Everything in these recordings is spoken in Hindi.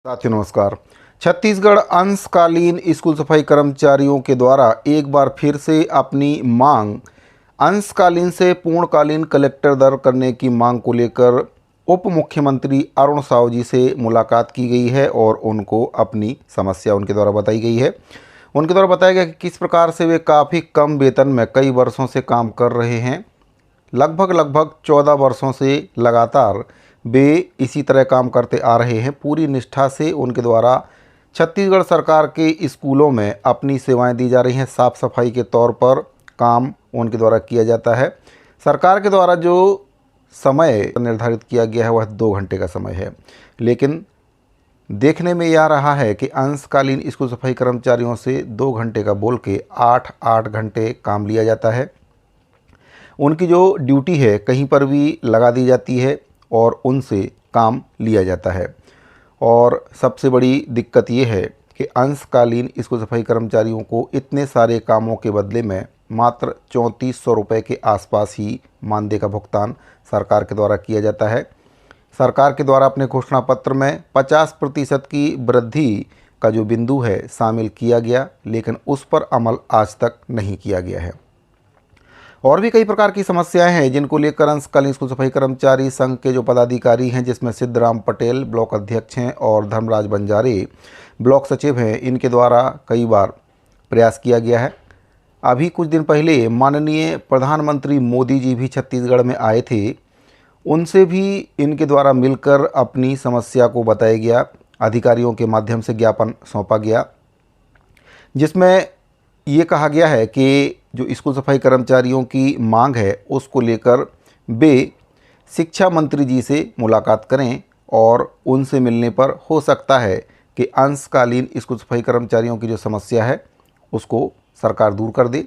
साथियों नमस्कार। छत्तीसगढ़ अंशकालीन स्कूल सफाई कर्मचारियों के द्वारा एक बार फिर से अपनी मांग अंशकालीन से पूर्णकालीन कलेक्टर दर करने की मांग को लेकर उप मुख्यमंत्री अरुण साव जी से मुलाकात की गई है और उनको अपनी समस्या उनके द्वारा बताई गई है। उनके द्वारा बताया गया कि किस प्रकार से वे काफ़ी कम वेतन में कई वर्षों से काम कर रहे हैं। लगभग 14 वर्षों से लगातार वे इसी तरह काम करते आ रहे हैं। पूरी निष्ठा से उनके द्वारा छत्तीसगढ़ सरकार के स्कूलों में अपनी सेवाएं दी जा रही हैं। साफ़ सफाई के तौर पर काम उनके द्वारा किया जाता है। सरकार के द्वारा जो समय निर्धारित किया गया है वह 2 घंटे का समय है, लेकिन देखने में यह रहा है कि अंशकालीन स्कूल सफाई कर्मचारियों से 2 घंटे का बोल के 8 घंटे काम लिया जाता है। उनकी जो ड्यूटी है कहीं पर भी लगा दी जाती है और उनसे काम लिया जाता है। और सबसे बड़ी दिक्कत ये है कि अंशकालीन स्कूल सफाई कर्मचारियों को इतने सारे कामों के बदले में मात्र 3400 रुपये के आसपास ही मानदेय का भुगतान सरकार के द्वारा किया जाता है। सरकार के द्वारा अपने घोषणा पत्र में 50% की वृद्धि का जो बिंदु है शामिल किया गया, लेकिन उस पर अमल आज तक नहीं किया गया है। और भी कई प्रकार की समस्याएं हैं जिनको लेकर अंशकालीन स्कूल सफाई कर्मचारी संघ के जो पदाधिकारी हैं, जिसमें सिद्धराम पटेल ब्लॉक अध्यक्ष हैं और धर्मराज बंजारे ब्लॉक सचिव हैं, इनके द्वारा कई बार प्रयास किया गया है। अभी कुछ दिन पहले माननीय प्रधानमंत्री मोदी जी भी छत्तीसगढ़ में आए थे। उनसे भी इनके द्वारा मिलकर अपनी समस्या को बताया गया, अधिकारियों के माध्यम से ज्ञापन सौंपा गया, जिसमें ये कहा गया है कि जो स्कूल सफाई कर्मचारियों की मांग है उसको लेकर वे शिक्षा मंत्री जी से मुलाकात करें और उनसे मिलने पर हो सकता है कि अंशकालीन स्कूल सफाई कर्मचारियों की जो समस्या है उसको सरकार दूर कर दे।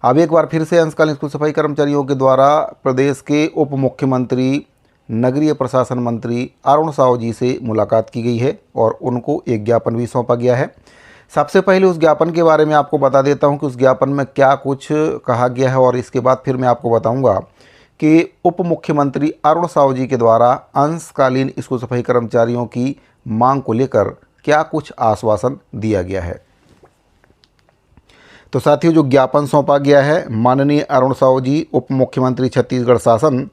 अब एक बार फिर से अंशकालीन स्कूल सफाई कर्मचारियों के द्वारा प्रदेश के उप मुख्यमंत्री नगरीय प्रशासन मंत्री अरुण साव जी से मुलाकात की गई है और उनको एक ज्ञापन भी सौंपा गया है। सबसे पहले उस ज्ञापन के बारे में आपको बता देता हूं कि उस ज्ञापन में क्या कुछ कहा गया है और इसके बाद फिर मैं आपको बताऊंगा कि उप मुख्यमंत्री अरुण साव जी के द्वारा अंशकालीन स्कूल सफाई कर्मचारियों की मांग को लेकर क्या कुछ आश्वासन दिया गया है। तो साथियों, जो ज्ञापन सौंपा गया है माननीय अरुण साव जी उप मुख्यमंत्री छत्तीसगढ़ शासन,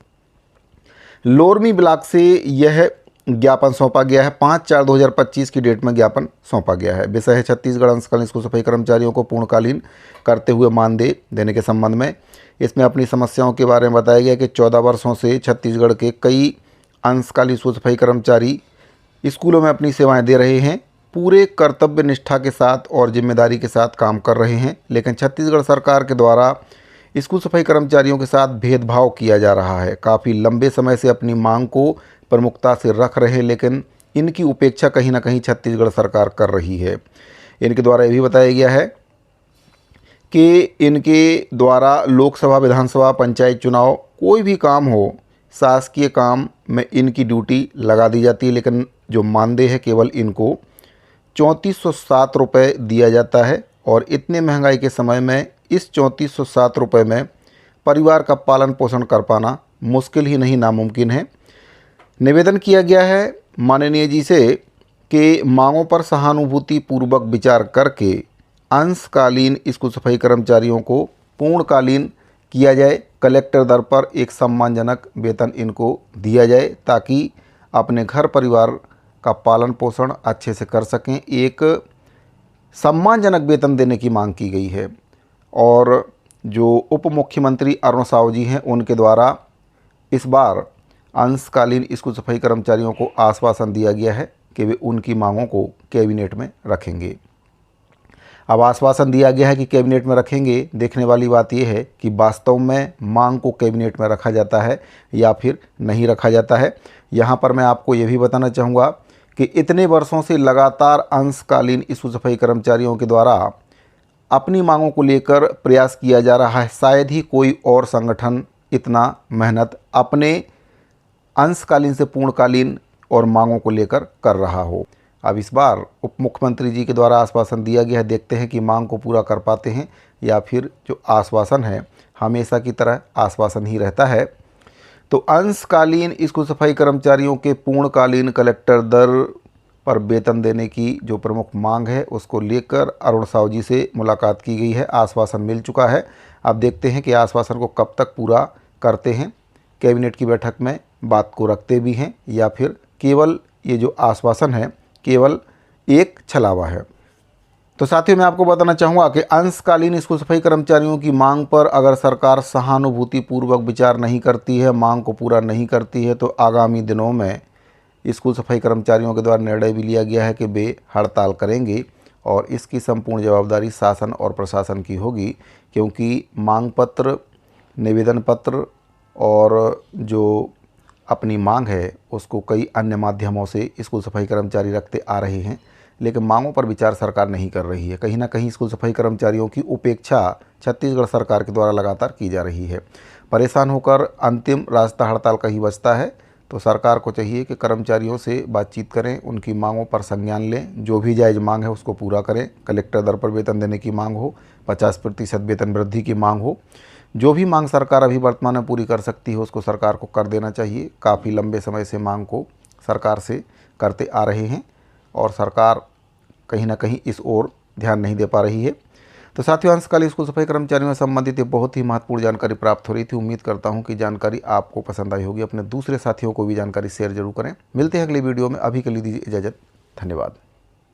लोरमी ब्लॉक से यह ज्ञापन सौंपा गया है। 5/4/2025 की डेट में ज्ञापन सौंपा गया है। विषय है छत्तीसगढ़ अंशकालीन स्कूल सफाई कर्मचारियों को पूर्णकालीन करते हुए मानदेय देने के संबंध में। इसमें अपनी समस्याओं के बारे में बताया गया कि 14 वर्षों से छत्तीसगढ़ के कई अंशकालीन स्कूल सफाई कर्मचारी स्कूलों में अपनी सेवाएं दे रहे हैं, पूरे कर्तव्य निष्ठा के साथ और जिम्मेदारी के साथ काम कर रहे हैं, लेकिन छत्तीसगढ़ सरकार के द्वारा स्कूल सफाई कर्मचारियों के साथ भेदभाव किया जा रहा है। काफ़ी लंबे समय से अपनी मांग को प्रमुखता से रख रहे, लेकिन इनकी उपेक्षा कहीं ना कहीं छत्तीसगढ़ सरकार कर रही है। इनके द्वारा ये भी बताया गया है कि इनके द्वारा लोकसभा, विधानसभा, पंचायत चुनाव, कोई भी काम हो, शासकीय काम में इनकी ड्यूटी लगा दी जाती है, लेकिन जो मानदेय है केवल इनको 3407 रुपये दिया जाता है। और इतने महंगाई के समय में इस 3407 रुपये में परिवार का पालन पोषण कर पाना मुश्किल ही नहीं, नामुमकिन है। निवेदन किया गया है माननीय जी से कि मांगों पर सहानुभूति पूर्वक विचार करके अंशकालीन स्कूल सफाई कर्मचारियों को पूर्णकालीन किया जाए, कलेक्टर दर पर एक सम्मानजनक वेतन इनको दिया जाए ताकि अपने घर परिवार का पालन पोषण अच्छे से कर सकें। एक सम्मानजनक वेतन देने की मांग की गई है। और जो उप मुख्यमंत्री अरुण साव जी हैं उनके द्वारा इस बार अंशकालीन स्कूल सफाई कर्मचारियों को आश्वासन दिया गया है कि वे उनकी मांगों को कैबिनेट में रखेंगे। अब आश्वासन दिया गया है कि कैबिनेट में रखेंगे, देखने वाली बात यह है कि वास्तव में मांग को कैबिनेट में रखा जाता है या फिर नहीं रखा जाता है। यहाँ पर मैं आपको ये भी बताना चाहूँगा कि इतने वर्षों से लगातार अंशकालीन स्कूल सफाई कर्मचारियों के द्वारा अपनी मांगों को लेकर प्रयास किया जा रहा है। शायद ही कोई और संगठन इतना मेहनत अपने अंशकालीन से पूर्णकालीन और मांगों को लेकर कर रहा हो। अब इस बार उप मुख्यमंत्री जी के द्वारा आश्वासन दिया गया है, देखते हैं कि मांग को पूरा कर पाते हैं या फिर जो आश्वासन है हमेशा की तरह आश्वासन ही रहता है। तो अंशकालीन स्कूल सफाई कर्मचारियों के पूर्णकालीन कलेक्टर दर पर वेतन देने की जो प्रमुख मांग है उसको लेकर अरुण साहू जी से मुलाकात की गई है। आश्वासन मिल चुका है। अब देखते हैं कि आश्वासन को कब तक पूरा करते हैं। कैबिनेट की बैठक में बात को रखते भी हैं या फिर केवल ये जो आश्वासन है केवल एक छलावा है। तो साथियों, मैं आपको बताना चाहूँगा कि अंशकालीन स्कूल सफाई कर्मचारियों की मांग पर अगर सरकार सहानुभूतिपूर्वक विचार नहीं करती है, मांग को पूरा नहीं करती है, तो आगामी दिनों में स्कूल सफाई कर्मचारियों के द्वारा निर्णय भी लिया गया है कि वे हड़ताल करेंगे और इसकी संपूर्ण जवाबदारी शासन और प्रशासन की होगी, क्योंकि मांग पत्र, निवेदन पत्र और जो अपनी मांग है उसको कई अन्य माध्यमों से स्कूल सफाई कर्मचारी रखते आ रहे हैं, लेकिन मांगों पर विचार सरकार नहीं कर रही है। कहीं ना कहीं स्कूल सफाई कर्मचारियों की उपेक्षा छत्तीसगढ़ सरकार के द्वारा लगातार की जा रही है। परेशान होकर अंतिम रास्ता हड़ताल का ही बचता है। तो सरकार को चाहिए कि कर्मचारियों से बातचीत करें, उनकी मांगों पर संज्ञान लें, जो भी जायज़ मांग है उसको पूरा करें। कलेक्टर दर पर वेतन देने की मांग हो, 50% वेतन वृद्धि की मांग हो, जो भी मांग सरकार अभी वर्तमान में पूरी कर सकती है उसको सरकार को कर देना चाहिए। काफ़ी लंबे समय से मांग को सरकार से करते आ रहे हैं और सरकार कहीं ना कहीं इस ओर ध्यान नहीं दे पा रही है। तो साथियों, अंशकालीन स्कूल सफाई कर्मचारियों से संबंधित ये बहुत ही महत्वपूर्ण जानकारी प्राप्त हो रही थी। उम्मीद करता हूं कि जानकारी आपको पसंद आई होगी। अपने दूसरे साथियों को भी जानकारी शेयर जरूर करें। मिलते हैं अगली वीडियो में। अभी के लिए दीजिए इजाज़त। धन्यवाद।